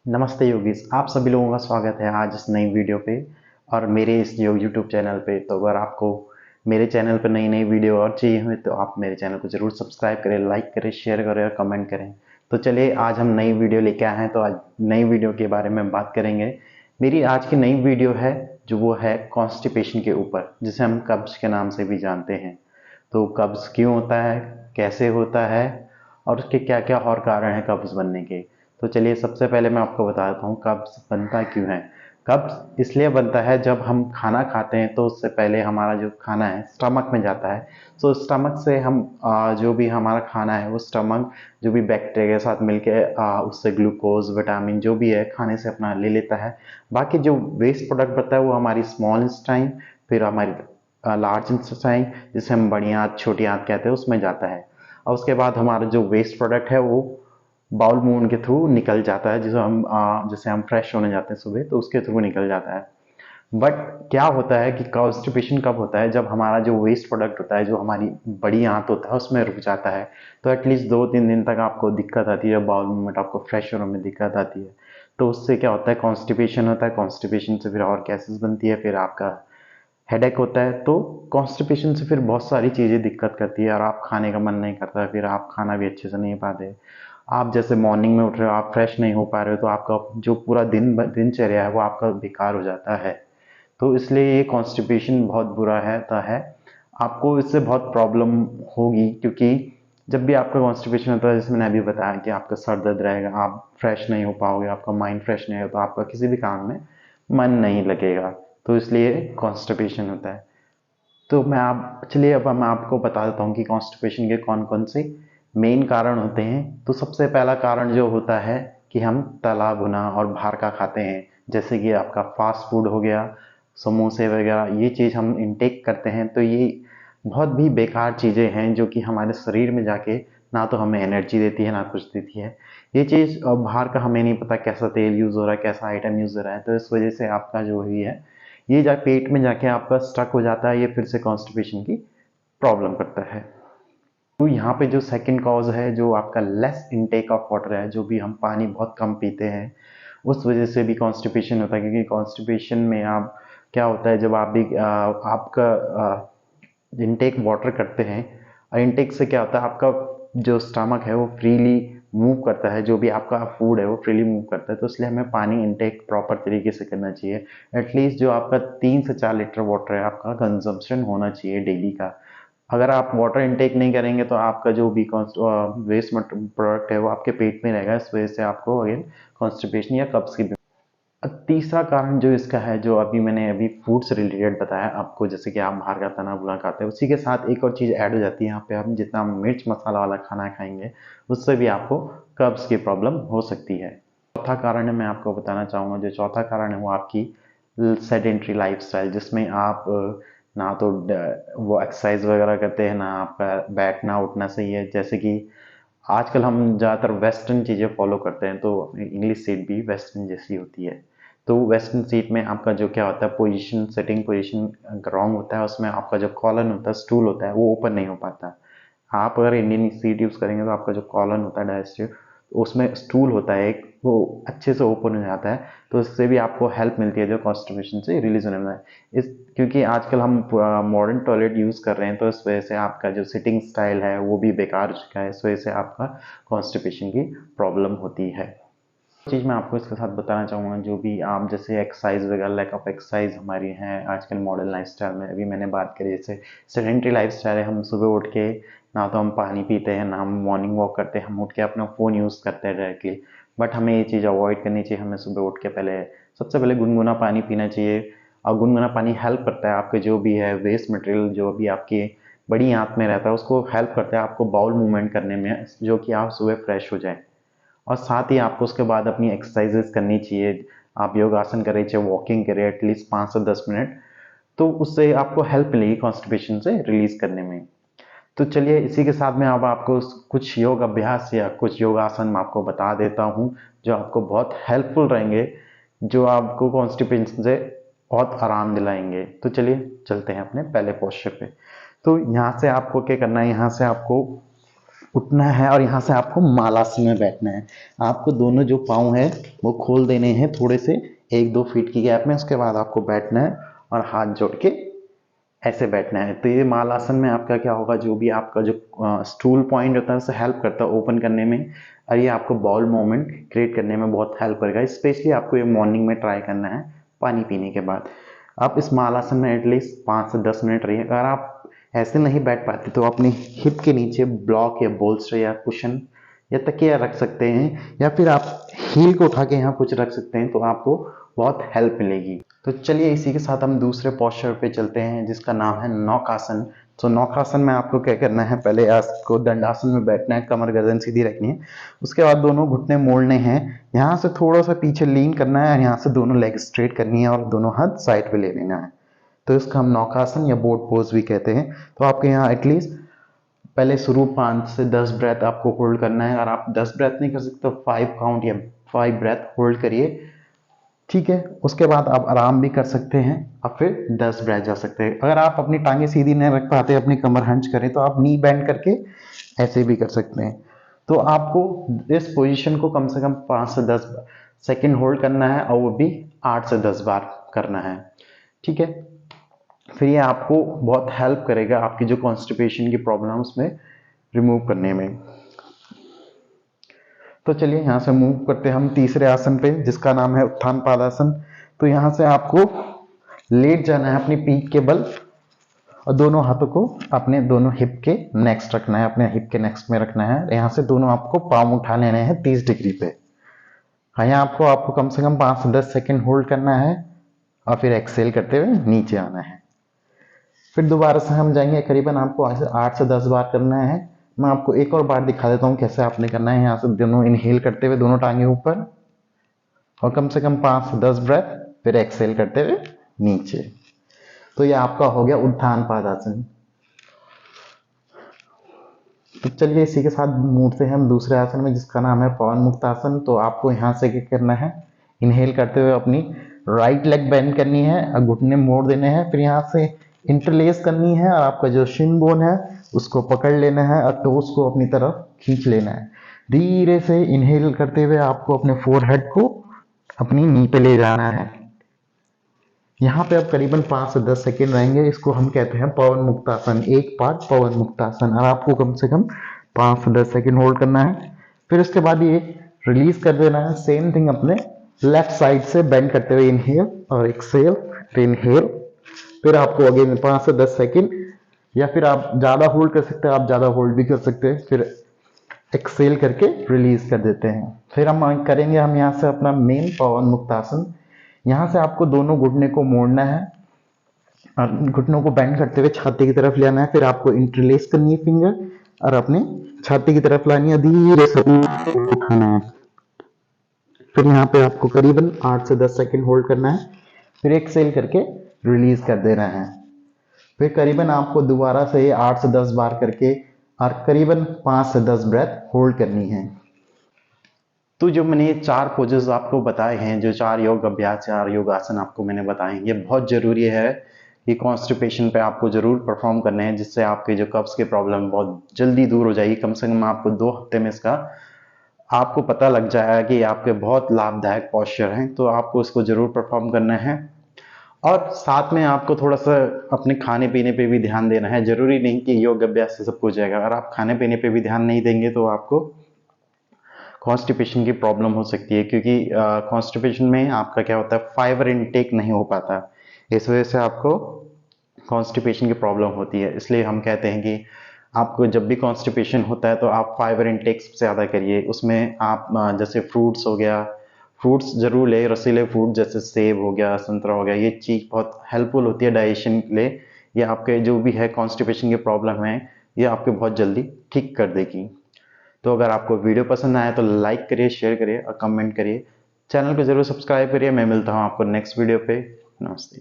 नमस्ते योगीज, आप सभी लोगों का स्वागत है आज इस नई वीडियो पे और मेरे इस यूट्यूब चैनल पे। तो अगर आपको मेरे चैनल पर नई नई वीडियो और चाहिए हुए तो आप मेरे चैनल को ज़रूर सब्सक्राइब करें, लाइक करें, शेयर करें और कमेंट करें। तो चलिए आज हम नई वीडियो लेके आए हैं। तो आज नई वीडियो के बारे में बात करेंगे। मेरी आज की नई वीडियो है जो वो है कॉन्स्टिपेशन के ऊपर, जिसे हम कब्ज के नाम से भी जानते हैं। तो कब्ज क्यों होता है, कैसे होता है और उसके क्या क्या और कारण हैं कब्ज बनने के। तो चलिए सबसे पहले मैं आपको बता देता हूँ कब्ज बनता क्यों है। कब्ज इसलिए बनता है जब हम खाना खाते हैं तो उससे पहले हमारा जो खाना है स्टमक में जाता है। तो स्टमक से हम जो भी हमारा खाना है वो स्टमक जो भी बैक्टीरिया के साथ मिलके उससे ग्लूकोज विटामिन जो भी है खाने से अपना ले लेता है। बाकी जो वेस्ट प्रोडक्ट बनता है वो हमारी स्मॉल इंटेस्टाइन, फिर हमारी लार्ज इंटेस्टाइन जिसे हम बड़ी आंत छोटी आंत कहते हैं उसमें जाता है। और उसके बाद हमारा जो वेस्ट प्रोडक्ट है वो बाउल मूवमेंट के थ्रू निकल जाता है, जिसे हम जैसे हम फ्रेश होने जाते हैं सुबह तो उसके थ्रू निकल जाता है। बट क्या होता है कि कॉन्स्टिपेशन कब होता है, जब हमारा जो वेस्ट प्रोडक्ट होता है जो हमारी बड़ी आंत होता है उसमें रुक जाता है। तो एटलीस्ट 2-3 दिन तक आपको दिक्कत आती है, बाउल मूवमेंट आपको फ्रेश होने में दिक्कत आती है। तो उससे क्या होता है, कॉन्स्टिपेशन होता है। कॉन्स्टिपेशन से फिर और गैसेस बनती है, फिर आपका हेडेक होता है। तो कॉन्स्टिपेशन से फिर बहुत सारी चीज़ें दिक्कत करती है और आप खाने का मन नहीं करता, फिर आप खाना भी अच्छे से नहीं पाते। आप जैसे मॉर्निंग में उठ रहे हो, आप फ्रेश नहीं हो पा रहे हो, तो आपका जो पूरा दिनचर्या है वो आपका बेकार हो जाता है। तो इसलिए ये कॉन्स्टिपेशन बहुत बुरा है। आपको इससे बहुत प्रॉब्लम होगी, क्योंकि जब भी आपका कॉन्स्टिपेशन होता है, जैसे मैंने अभी बताया कि आपका सर दर्द रहेगा, आप फ्रेश नहीं हो पाओगे, आपका माइंड फ्रेश नहीं होगा, तो आपका किसी भी काम में मन नहीं लगेगा। तो इसलिए कॉन्स्टिपेशन होता है। तो मैं आप चलिए अब मैं आपको बता देता हूँ कि कॉन्स्टिपेशन के कौन कौन से मेन कारण होते हैं। तो सबसे पहला कारण जो होता है कि हम तला भुना और बाहर का खाते हैं, जैसे कि आपका फास्ट फूड हो गया, समोसे वगैरह, ये चीज़ हम इनटेक करते हैं। तो ये बहुत भी बेकार चीज़ें हैं जो कि हमारे शरीर में जाके ना तो हमें एनर्जी देती है ना कुछ देती है। ये चीज़ बाहर का हमें नहीं पता कैसा तेल यूज़ हो रहा है, कैसा आइटम यूज़ हो रहा है, तो इस वजह से आपका जो भी है ये जा पेट में जाके आपका स्टक हो जाता है, ये फिर से कॉन्स्टिपेशन की प्रॉब्लम करता है। तो यहाँ पे जो सेकंड कॉज है, जो आपका लेस इनटेक ऑफ वाटर है, जो भी हम पानी बहुत कम पीते हैं, उस वजह से भी कॉन्स्टिपेशन होता है। क्योंकि कॉन्स्टिपेशन में आप क्या होता है, जब आप भी आपका इनटेक वाटर करते हैं, और इनटेक से क्या होता है, आपका जो स्टमक है वो फ्रीली मूव करता है, जो भी आपका फूड है वो फ्रीली मूव करता है। तो इसलिए हमें पानी इनटेक प्रॉपर तरीके से करना चाहिए। एटलीस्ट जो आपका 3 से 4 लीटर वाटर है आपका कंजम्पशन होना चाहिए डेली का। अगर आप वाटर इनटेक नहीं करेंगे तो आपका जो भी वेस्ट प्रोडक्ट है वो आपके पेट में रहेगा, इस वजह से आपको अगेन कॉन्स्टिपेशन या कब्ज की। अब तीसरा कारण जो इसका है, जो मैंने अभी फूड से रिलेटेड बताया आपको, जैसे कि आप बाहर का तना बुना खाते हैं, उसी के साथ एक और चीज़ ऐड हो जाती है यहाँ पे। हम जितना मिर्च मसाला वाला खाना खाएंगे उससे भी आपको कब्ज की प्रॉब्लम हो सकती है। चौथा कारण है, मैं आपको बताना चाहूँगा, जो चौथा कारण है वो आपकी सेडेंट्री लाइफस्टाइल, जिसमें आप ना तो वो एक्सरसाइज वगैरह करते हैं, ना आपका बैठना उठना सही है। जैसे कि आजकल हम ज़्यादातर वेस्टर्न चीज़ें फॉलो करते हैं, तो इंग्लिश सीट भी वेस्टर्न जैसी होती है। तो वेस्टर्न सीट में आपका जो क्या होता है, पोजीशन सेटिंग पोजीशन रॉन्ग होता है। उसमें आपका जो कॉलन होता है, स्टूल होता है, वो ओपन नहीं हो पाता। आप अगर इंडियन सीट यूज़ करेंगे तो आपका जो कॉलन होता है डायजेस्टिव, उसमें स्टूल होता है एक, वो अच्छे से ओपन हो जाता है। तो इससे भी आपको हेल्प मिलती है जो कॉन्स्टिपेशन से रिलीज होने में। इस क्योंकि आजकल हम मॉडर्न टॉयलेट यूज़ कर रहे हैं, तो इस वजह से आपका जो सिटिंग स्टाइल है वो भी बेकार हो चुका है। इस वजह से आपका कॉन्स्टिपेशन की प्रॉब्लम होती है। चीज़ मैं आपको इसके साथ बताना चाहूँगा, जो भी आप जैसे एक्सरसाइज वगैरह, लैक ऑफ एक्सरसाइज हमारी है आजकल मॉडर्न लाइफस्टाइल में। अभी मैंने बात करी जैसे सेडेंट्री लाइफस्टाइल है, हम सुबह उठ के ना तो हम पानी पीते हैं, ना हम मॉर्निंग वॉक करते हैं, हम उठ के अपना फ़ोन यूज़ करते हैं डायरेक्टली। बट हमें ये चीज़ अवॉइड करनी चाहिए। हमें सुबह उठ के पहले सबसे पहले गुनगुना पानी पीना चाहिए। और गुनगुना पानी हेल्प करता है आपके जो भी है वेस्ट मटेरियल जो भी आपकी बड़ी आंत में रहता है उसको हेल्प करता है आपको बाउल मूवमेंट करने में, जो कि आप सुबह फ्रेश हो जाए। और साथ ही आपको उसके बाद अपनी एक्सरसाइजेस करनी चाहिए। आप योगासन करें, चाहे वॉकिंग करें, एटलीस्ट 5 से 10 मिनट। तो उससे आपको हेल्प मिलेगी कॉन्स्टिपेशन से रिलीज करने में। तो चलिए इसी के साथ में अब आपको कुछ योग अभ्यास या कुछ योगासन मैं आपको बता देता हूँ, जो आपको बहुत हेल्पफुल रहेंगे, जो आपको कॉन्स्टिपेशन से बहुत आराम दिलाएंगे। तो चलिए चलते हैं अपने पहले पोस्चर पे। तो यहाँ से आपको क्या करना है, यहाँ से आपको उठना है और यहाँ से आपको मालासन में बैठना है। आपको दोनों जो पाँव है वो खोल देने हैं थोड़े से 1-2 फीट की गैप में। उसके बाद आपको बैठना है और हाथ जोड़ के ऐसे बैठना है। तो ये मालासन में आपका क्या होगा, जो भी आपका जो स्टूल पॉइंट होता है उसे हेल्प करता है ओपन करने में, और ये आपको बॉल मूवमेंट क्रिएट करने में बहुत हेल्प करेगा। स्पेशली आपको ये मॉर्निंग में ट्राई करना है पानी पीने के बाद। आप इस मालासन में एटलीस्ट 5 से 10 मिनट रहिए। अगर आप ऐसे नहीं बैठ पाते तो अपनी हिप के नीचे ब्लॉक या बोल्स्टर या कुशन या तकिया रख सकते हैं, या फिर आप हील को उठा के यहाँ कुछ रख सकते हैं, तो आपको बहुत हेल्प मिलेगी। तो चलिए इसी के साथ हम दूसरे पोस्चर पे चलते हैं जिसका नाम है नौकासन। तो नौकासन में आपको क्या करना है, पहले आपको दंडासन में बैठना है, कमर गर्दन सीधी रखनी है। उसके बाद दोनों घुटने मोड़ने हैं, यहाँ से थोड़ा सा पीछे लीन करना है और यहाँ से दोनों लेग स्ट्रेट करनी है और दोनों हाथ साइड पे ले लेना है। तो इसका हम नौकासन या बोट पोज भी कहते हैं। तो आपके यहाँ एटलीस्ट पहले शुरू 5 से 10 ब्रेथ आपको होल्ड करना है। अगर आप 10 ब्रेथ नहीं कर सकते तो 5 काउंट या 5 ब्रेथ होल्ड करिए, ठीक है। उसके बाद आप आराम भी कर सकते हैं और फिर 10 ब्रेथ जा सकते हैं। अगर आप अपनी टांगे सीधी नहीं रख पाते, अपनी कमर हंच करें, तो आप नी बेंड करके ऐसे भी कर सकते हैं। तो आपको इस पोजीशन को कम से कम 5 से 10 सेकंड होल्ड करना है और वो भी 8 से 10 बार करना है, ठीक है। फिर ये आपको बहुत हेल्प करेगा आपकी जो कॉन्स्टिपेशन की प्रॉब्लम है उसमें रिमूव करने में। तो चलिए यहाँ से मूव करते हैं हम तीसरे आसन पे जिसका नाम है उत्थान पादासन। तो यहाँ से आपको लेट जाना है अपनी पीठ के बल और दोनों हाथों को अपने दोनों हिप के नेक्स्ट रखना है, अपने हिप के नेक्स्ट में रखना है। यहाँ से दोनों आपको पाँव उठा लेने हैं 30 डिग्री पे। हाँ, यहाँ आपको कम से कम 5 से 10 सेकेंड होल्ड करना है और फिर एक्सेल करते हुए नीचे आना है। फिर दोबारा से हम जाएंगे, करीबन आपको 8 से 10 बार करना है। मैं आपको एक और बार दिखा देता हूँ कैसे आपने करना है। यहाँ से दोनों इनहेल करते हुए दोनों टांगे ऊपर और कम से कम 5 से 10 ब्रेथ, फिर एक्सेल करते हुए नीचे। तो ये आपका हो गया उत्थान पादासन। तो चलिए इसी के साथ मूवते हैं हम दूसरे आसन में जिसका नाम है पवन मुक्त आसन। तो आपको यहाँ से क्या करना है, इनहेल करते हुए अपनी राइट लेग बेंड करनी है और घुटने मोड़ देने हैं। फिर यहाँ से इंटरलेस करनी है और आपका जो शिन बोन है उसको पकड़ लेना है और टोस को अपनी तरफ खींच लेना है। धीरे से इनहेल करते हुए आपको अपने फोरहेड को अपनी नी पे ले जाना है। यहाँ पे आप करीबन 5 से 10 सेकेंड रहेंगे। इसको हम कहते हैं पवन मुक्तासन, एक पार्ट पवन मुक्तासन, और आपको कम से कम 5 से 10 सेकेंड होल्ड करना है। फिर उसके बाद ये रिलीज कर देना है। सेम थिंग अपने लेफ्ट साइड से बेंड करते हुए इनहेल और एक्सेल, फिर इनहेल, फिर आपको अगेन 5 से 10 सेकेंड, या फिर आप ज़्यादा होल्ड कर सकते हैं, आप ज़्यादा होल्ड भी कर सकते हैं। फिर एक्सेल करके रिलीज कर देते हैं। फिर हम करेंगे यहाँ से अपना मेन पवन मुक्तासन। यहाँ से आपको दोनों घुटने को मोड़ना है और घुटनों को बेंड करते हुए छाती की तरफ ले आना है। फिर आपको इंटरलेस करनी है फिंगर और अपने छाती की तरफ लानी है, धीरे से उठाना है। फिर यहाँ पे आपको करीबन 8 से 10 सेकेंड होल्ड करना है, फिर एक्सेल करके रिलीज कर देना है। फिर करीबन आपको दोबारा से 8 से 10 बार करके और करीबन 5 से 10 ब्रेथ होल्ड करनी है। तो जो मैंने ये 4 पोजेस आपको बताए हैं, जो 4 योग अभ्यास, 4 योगासन आपको मैंने बताए हैं, ये बहुत ज़रूरी है कि कॉन्स्टिपेशन पे आपको ज़रूर परफॉर्म करने हैं, जिससे आपके जो कब्ज़ की प्रॉब्लम बहुत जल्दी दूर हो जाएगी। कम से कम आपको 2 हफ्ते में इसका आपको पता लग जाएगा कि आपके बहुत लाभदायक पोस्चर हैं। तो आपको इसको ज़रूर परफॉर्म करना है और साथ में आपको थोड़ा सा अपने खाने पीने पे भी ध्यान देना है। ज़रूरी नहीं कि योग अभ्यास से सब कुछ जाएगा। अगर आप खाने पीने पे भी ध्यान नहीं देंगे तो आपको कॉन्स्टिपेशन की प्रॉब्लम हो सकती है, क्योंकि कॉन्स्टिपेशन में आपका क्या होता है, फाइबर इनटेक नहीं हो पाता। इस वजह से आपको कॉन्स्टिपेशन की प्रॉब्लम होती है। इसलिए हम कहते हैं कि आपको जब भी कॉन्स्टिपेशन होता है तो आप फाइबर इनटेक सबसे ज़्यादा करिए। उसमें आप जैसे फ्रूट्स हो गया, फ्रूट्स जरूर ले, रसीले फ्रूट जैसे सेब हो गया, संतरा हो गया, ये चीज़ बहुत हेल्पफुल होती है डाइजेशन के लिए। ये आपके जो भी है कॉन्स्टिपेशन की प्रॉब्लम है, ये आपके बहुत जल्दी ठीक कर देगी। तो अगर आपको वीडियो पसंद आया तो लाइक करिए, शेयर करिए और कमेंट करिए। चैनल को जरूर सब्सक्राइब करिए। मैं मिलता हूँ आपको नेक्स्ट वीडियो पे। नमस्ते।